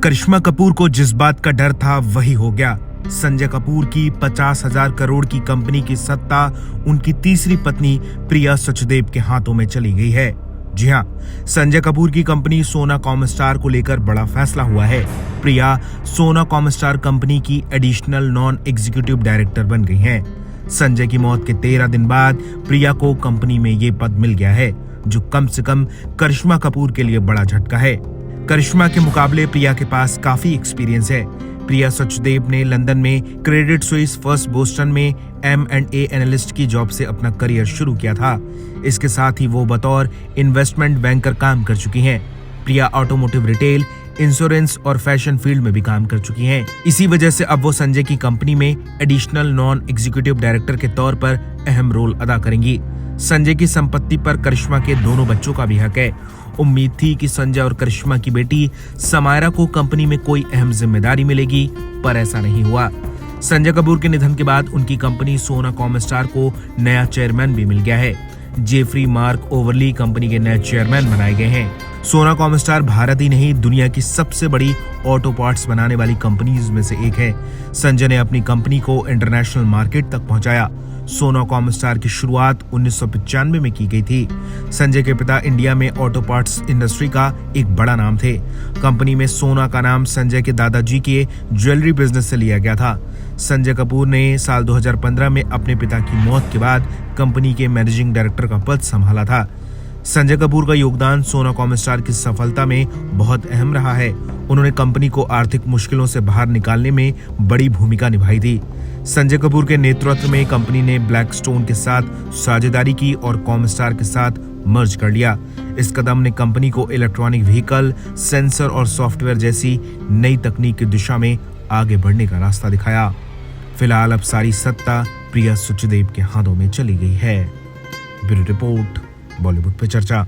करिश्मा कपूर को जिस बात का डर था वही हो गया। संजय कपूर की 50,000 करोड़ की कंपनी की सत्ता उनकी तीसरी पत्नी प्रिया सचदेव के हाथों में चली गई है। जी हां, संजय कपूर की कंपनी सोना कॉमस्टार को लेकर बड़ा फैसला हुआ है। प्रिया सोना कॉमस्टार कंपनी की एडिशनल नॉन एग्जीक्यूटिव डायरेक्टर बन गई हैं। संजय की मौत के 13 दिन बाद प्रिया को कंपनी में ये पद मिल गया है, जो कम से कम करिश्मा कपूर के लिए बड़ा झटका है। करिश्मा के मुकाबले प्रिया के पास काफी एक्सपीरियंस है। प्रिया सचदेव ने लंदन में क्रेडिट स्विस फर्स्ट बोस्टन में M&A एनालिस्ट की जॉब से अपना करियर शुरू किया था। इसके साथ ही वो बतौर इन्वेस्टमेंट बैंकर काम कर चुकी हैं। प्रिया ऑटोमोटिव रिटेल, इंश्योरेंस और फैशन फील्ड में भी काम कर चुकी हैं। इसी वजह से अब वो संजय की कंपनी में एडिशनल नॉन एग्जीक्यूटिव डायरेक्टर के तौर पर अहम रोल अदा करेंगी। संजय की संपत्ति पर करिश्मा के दोनों बच्चों का भी हक है। उम्मीद थी कि संजय और करिश्मा की बेटी समायरा को कंपनी में कोई अहम जिम्मेदारी मिलेगी, पर ऐसा नहीं हुआ। संजय कपूर के निधन के बाद उनकी कंपनी सोना कॉमस्टार को नया चेयरमैन भी मिल गया है। जेफरी मार्क ओवरली कंपनी के नए चेयरमैन बनाए गए हैं। सोना कॉमस्टार भारत ही नहीं, दुनिया की सबसे बड़ी ऑटो पार्ट्स बनाने वाली कंपनीज में से एक है। संजय ने अपनी कंपनी को इंटरनेशनल मार्केट तक पहुंचाया। सोना कॉमस्टार की शुरुआत 1995 में की गई थी। संजय के पिता इंडिया में ऑटो पार्ट्स इंडस्ट्री का एक बड़ा नाम थे। कंपनी में सोना का नाम संजय के दादाजी के ज्वेलरी बिजनेस से लिया गया था। संजय कपूर ने साल 2015 में अपने पिता की मौत के बाद कंपनी के मैनेजिंग डायरेक्टर का पद संभाला था। संजय कपूर का योगदान सोना कॉमस्टार की सफलता में बहुत अहम रहा है। उन्होंने कंपनी को आर्थिक मुश्किलों से बाहर निकालने में बड़ी भूमिका निभाई थी। संजय कपूर के नेतृत्व में कंपनी ने ब्लैकस्टोन के साथ साझेदारी की और कॉमस्टार के साथ मर्ज कर लिया। इस कदम ने कंपनी को इलेक्ट्रॉनिक व्हीकल, सेंसर और सॉफ्टवेयर जैसी नई तकनीक की दिशा में आगे बढ़ने का रास्ता दिखाया। फिलहाल अब सारी सत्ता प्रिया सचदेव के हाथों में चली गई है। ब्यूरो रिपोर्ट, बॉलीवुड पे चर्चा।